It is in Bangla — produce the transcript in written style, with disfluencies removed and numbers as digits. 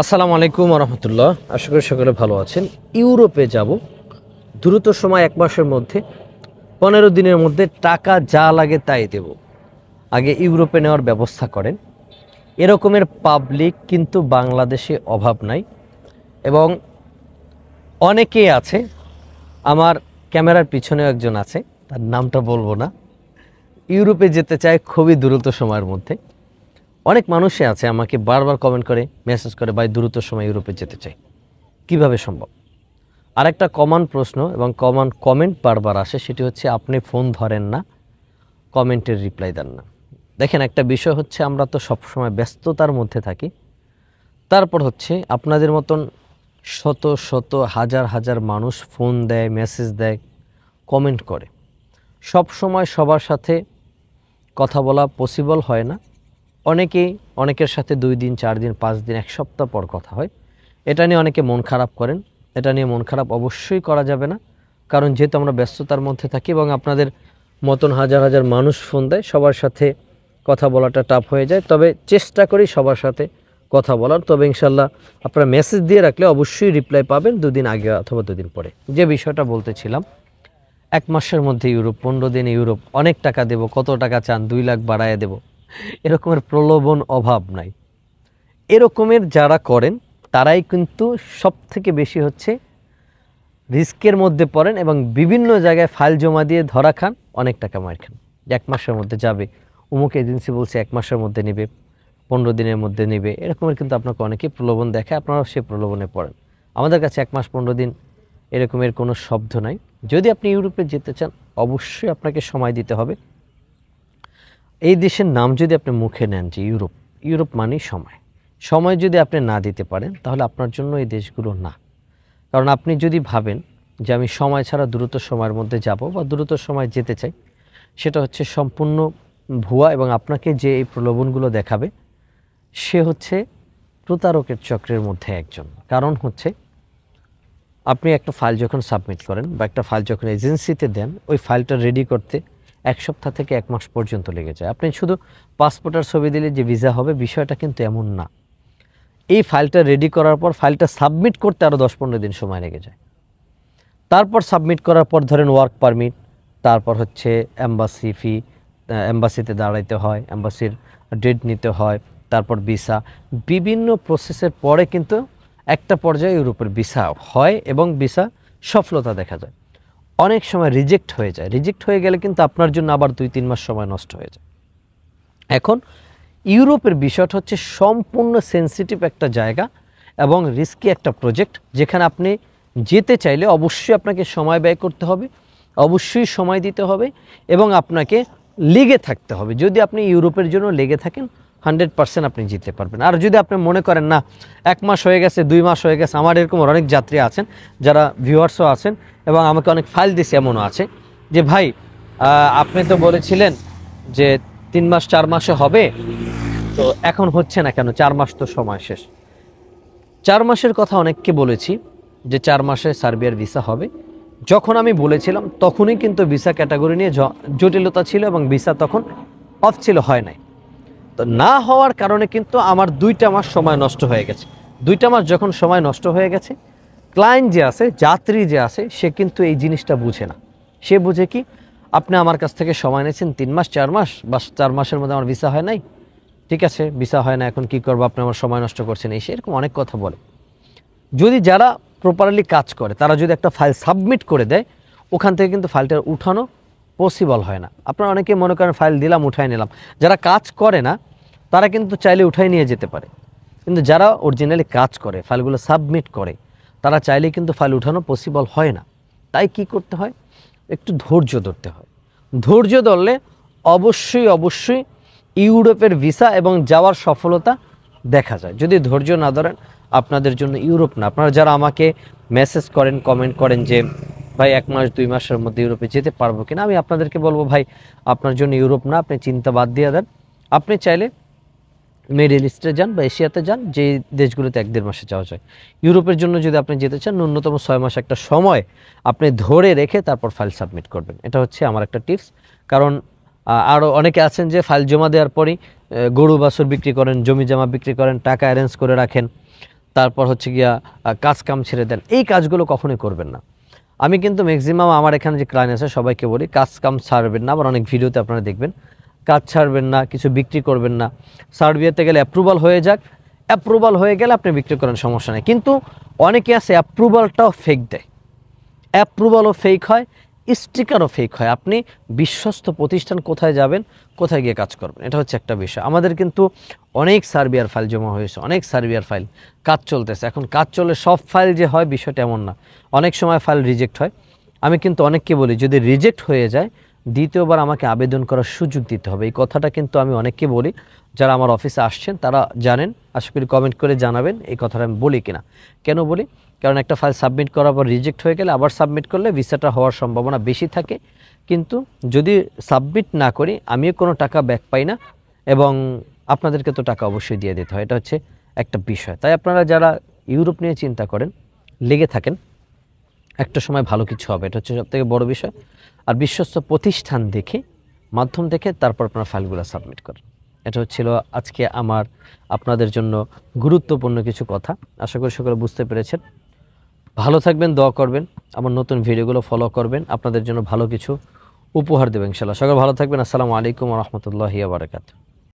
আসসালামু আলাইকুম রহমতুল্লাহ। আশা করি সকলে ভালো আছেন। ইউরোপে যাব দ্রুত সময়, 1 মাসের মধ্যে, 15 দিনের মধ্যে, টাকা যা লাগে তাই দেব। আগে ইউরোপে নেওয়ার ব্যবস্থা করেন। এরকমের পাবলিক কিন্তু বাংলাদেশে অভাব নাই, এবং অনেকেই আছে। আমার ক্যামেরার পিছনেও একজন আছে, তার নামটা বলবো না। ইউরোপে যেতে চায় খুবই দ্রুত সময়ের মধ্যে। অনেক মানুষই আছে আমাকে বারবার কমেন্ট করে, মেসেজ করে, ভাই দ্রুত সময় ইউরোপে যেতে চাই, কিভাবে সম্ভব? আরেকটা কমন প্রশ্ন এবং কমন কমেন্ট বারবার আসে, সেটি হচ্ছে আপনি ফোন ধরেন না, কমেন্টের রিপ্লাই দেন না। দেখেন, একটা বিষয় হচ্ছে আমরা তো সবসময় ব্যস্ততার মধ্যে থাকি। তারপর হচ্ছে আপনাদের মতন শত শত হাজার হাজার মানুষ ফোন দেয়, মেসেজ দেয়, কমেন্ট করে। সব সময় সবার সাথে কথা বলা পসিবল হয় না। অনেকের সাথে 2 দিন, 4 দিন, 5 দিন, 1 সপ্তাহ পর কথা হয়। এটা নিয়ে অনেকে মন খারাপ করেন। এটা নিয়ে মন খারাপ অবশ্যই করা যাবে না, কারণ যেহেতু আমরা ব্যস্ততার মধ্যে থাকি এবং আপনাদের মতন হাজার হাজার মানুষ ফোন দেয়, সবার সাথে কথা বলাটা টাফ হয়ে যায়। তবে চেষ্টা করি সবার সাথে কথা বলার। তবে ইনশাল্লাহ আপনারা মেসেজ দিয়ে রাখলে অবশ্যই রিপ্লাই পাবেন 2 দিন আগে অথবা 2 দিন পরে। যে বিষয়টা বলতেছিলাম, 1 মাসের মধ্যে ইউরোপ, 15 দিনে ইউরোপ, অনেক টাকা দেব, কত টাকা চান, 2 লাখ বাড়ায় দেব, এরকমের প্রলোভন অভাব নাই। এরকমের যারা করেন তারাই কিন্তু সব থেকে বেশি হচ্ছে রিস্কের মধ্যে পড়েন এবং বিভিন্ন জায়গায় ফাইল জমা দিয়ে ধরা খান, অনেক টাকা মার খান। 1 মাসের মধ্যে যাবে, অমুক এজেন্সি বলছে 1 মাসের মধ্যে নেবে, 15 দিনের মধ্যে নেবে, এরকমের কিন্তু আপনাকে অনেকেই প্রলোভন দেখায়, আপনারাও সে প্রলোভনে পড়েন। আমাদের কাছে 1 মাস 15 দিন এরকমের কোনো শব্দ নাই। যদি আপনি ইউরোপে যেতে চান, অবশ্যই আপনাকে সময় দিতে হবে। এই দেশের নাম যদি আপনি মুখে নেন যে ইউরোপ, ইউরোপ মানেই সময়। সময় যদি আপনি না দিতে পারেন, তাহলে আপনার জন্য এই দেশগুলো না। কারণ আপনি যদি ভাবেন যে আমি সময় ছাড়া দ্রুত সময়ের মধ্যে যাব বা দ্রুত সময় যেতে চাই, সেটা হচ্ছে সম্পূর্ণ ভুয়া। এবং আপনাকে যে এই প্রলোভনগুলো দেখাবে, সে হচ্ছে প্রতারকের চক্রের মধ্যে একজন। কারণ হচ্ছে আপনি একটা ফাইল যখন সাবমিট করেন বা একটা ফাইল যখন এজেন্সিতে দেন, ওই ফাইলটা রেডি করতে 1 সপ্তাহ থেকে 1 মাস পর্যন্ত লেগে যায়। আপনি শুধু পাসপোর্টের ছবি দিলে যে ভিসা হবে, বিষয়টা কিন্তু এমন না। এই ফাইলটা রেডি করার পর ফাইলটা সাবমিট করতে আরও 10-15 দিন সময় লেগে যায়। তারপর সাবমিট করার পর ধরেন ওয়ার্ক পারমিট, তারপর হচ্ছে এম্বাসি ফি, এম্বাসিতে দাঁড়াইতে হয়, এম্বাসির ডেট নিতে হয়, তারপর ভিসা, বিভিন্ন প্রসেসের পরে কিন্তু একটা পর্যায়ে ইউরোপের ভিসা হয় এবং ভিসা সফলতা দেখা যায়। অনেক সময় রিজেক্ট হয়ে যায়। রিজেক্ট হয়ে গেলে কিন্তু আপনার জন্য আবার 2-3 মাস সময় নষ্ট হয়ে যায়। এখন ইউরোপের বিষয়টা হচ্ছে সম্পূর্ণ সেন্সিটিভ একটা জায়গা এবং রিস্কি একটা প্রজেক্ট, যেখানে আপনি যেতে চাইলে অবশ্যই আপনাকে সময় ব্যয় করতে হবে, অবশ্যই সময় দিতে হবে এবং আপনাকে লেগে থাকতে হবে। যদি আপনি ইউরোপের জন্য লেগে থাকেন, 100% আপনি জিততে পারবেন। আর যদি আপনি মনে করেন না 1 মাস হয়ে গেছে, 2 মাস হয়ে গেছে, আমার এরকম অনেক যাত্রী আছেন যারা ভিউয়ার্সও আছেন এবং আমাকে অনেক ফাইল দিছে, এমনও আছে যে ভাই আপনি তো বলেছিলেন যে 3 মাস 4 মাসে হবে, তো এখন হচ্ছে না কেন? 4 মাস তো সময় শেষ। 4 মাসের কথা অনেককে বলেছি যে 4 মাসে সার্বিয়ার ভিসা হবে। যখন আমি বলেছিলাম তখনই কিন্তু ভিসা ক্যাটাগরি নিয়ে জটিলতা ছিল এবং ভিসা তখন অফ ছিল, হয় নাই। তো না হওয়ার কারণে কিন্তু আমার 2টা মাস সময় নষ্ট হয়ে গেছে। 2টা মাস যখন সময় নষ্ট হয়ে গেছে, ক্লায়েন্ট যে আছে, যাত্রী যে আছে, সে কিন্তু এই জিনিসটা বুঝে না। সে বুঝে কি, আপনি আমার কাছ থেকে সময় নিয়েছেন 3 মাস 4 মাস, বাস 4 মাসের মধ্যে আমার ভিসা হয় নাই, ঠিক আছে ভিসা হয় না, এখন কি করবো, আপনি আমার সময় নষ্ট করছেন, এই এরকম অনেক কথা বলে। যদি যারা প্রপারলি কাজ করে, তারা যদি একটা ফাইল সাবমিট করে দেয়, ওখান থেকে কিন্তু ফাইলটা উঠানো পসিবল হয় না। আপনারা অনেকে মনে করেন ফাইল দিলাম উঠাই নিলাম, যারা কাজ করে না তারা কিন্তু চাইলে উঠাই নিয়ে যেতে পারে। কিন্তু যারা অরিজিনালি কাজ করে, ফাইলগুলো সাবমিট করে, তারা চাইলে কিন্তু ফাইল উঠানো পসিবল হয় না। তাই কি করতে হয়? একটু ধৈর্য ধরতে হয়। ধৈর্য ধরলে অবশ্যই অবশ্যই ইউরোপের ভিসা এবং যাওয়ার সফলতা দেখা যায়। যদি ধৈর্য না ধরেন, আপনাদের জন্য ইউরোপ না। আপনারা যারা আমাকে মেসেজ করেন, কমেন্ট করেন যে ভাই 1 মাস 2 মাসের মধ্যে ইউরোপে যেতে পারবো কিনা, আমি আপনাদেরকে বলবো ভাই আপনার জন্য ইউরোপ না, আপনি চিন্তা বাদ দিয়ে দেন। আপনি চাইলে মিডল ইস্টে যান বা এশিয়াতে যান, যে দেশগুলোতে 1-1.5 মাসে যাওয়া যায়। ইউরোপের জন্য যদি আপনি যেতে চান, ন্যূনতম 6 মাস একটা সময় আপনি ধরে রেখে তারপর ফাইল সাবমিট করবেন। এটা হচ্ছে আমার একটা টিপস। কারণ আরও অনেকে আছেন যে ফাইল জমা দেওয়ার পরই গরু বাছুর বিক্রি করেন, জমি জমা বিক্রি করেন, টাকা অ্যারেঞ্জ করে রাখেন, তারপর হচ্ছে গিয়া কাজ কাম ছেড়ে দেন, এই কাজগুলো কখনোই করবেন না। আমি কিন্তু ম্যাক্সিমাম আমার এখানে যে ক্লায়েন্ট আছে সবাইকে বলি কাজ কাম ছাড়বেন না, আবার অনেক ভিডিওতে আপনারা দেখবেন কাজ ছাড়বেন না, কিছু বিক্রি করবেন না। সার্বিয়াতে গেলে অ্যাপ্রুভাল হয়ে যাক, অ্যাপ্রুভাল হয়ে গেলে আপনি বিক্রি করেন, সমস্যা নেই। কিন্তু অনেকে আছে অ্যাপ্রুভালটাও ফেক দেয়, অ্যাপ্রুভালও ফেক হয়, স্টিকারও ফেক হয়। আপনি বিশ্বস্ত প্রতিষ্ঠান কোথায় যাবেন, কোথায় গিয়ে কাজ করবেন, এটা হচ্ছে একটা বিষয়। আমাদের কিন্তু অনেক সার্বিয়ার ফাইল জমা হয়েছে, অনেক সার্বিয়ার ফাইল কাজ চলতেছে। এখন কাজ চলে সব ফাইল যে হয় বিষয়টা এমন না, অনেক সময় ফাইল রিজেক্ট হয়। আমি কিন্তু অনেককে বলি যদি রিজেক্ট হয়ে যায় দ্বিতীয়বার আমাকে আবেদন করার সুযোগ দিতে হবে। এই কথাটা কিন্তু আমি অনেককে বলি, যারা আমার অফিসে আসছেন তারা জানেন। আশা করি কমেন্ট করে জানাবেন এই কথাটা আমি বলি কিনা। কেন বলি? কারণ একটা ফাইল সাবমিট করার পর রিজেক্ট হয়ে গেলে আবার সাবমিট করলে ভিসাটা হওয়ার সম্ভাবনা বেশি থাকে, কিন্তু যদি সাবমিট না করি আমিও কোনো টাকা ব্যাক পাই না, এবং আপনাদেরকে তো টাকা অবশ্যই দিয়ে দিতে হয়। এটা হচ্ছে একটা বিষয়। তাই আপনারা যারা ইউরোপ নিয়ে চিন্তা করেন লেগে থাকেন, একটা সময় ভালো কিছু হবে, এটা হচ্ছে সবথেকে বড় বিষয়। আর বিশ্বস্ত প্রতিষ্ঠান দেখে, মাধ্যম দেখে তারপর আপনার ফাইলগুলো সাবমিট করেন। এটা হচ্ছিল আজকে আমার আপনাদের জন্য গুরুত্বপূর্ণ কিছু কথা। আশা করি সকলে বুঝতে পেরেছেন। ভালো থাকবেন, দোয়া করবেন, আমার নতুন ভিডিওগুলো ফলো করবেন, আপনাদের জন্য ভালো কিছু উপহার দেবেন ইনশাআল্লাহ। সকলে ভালো থাকবেন। আসসালামু আলাইকুম ওয়া রাহমাতুল্লাহি ওয়া বারাকাতুহু।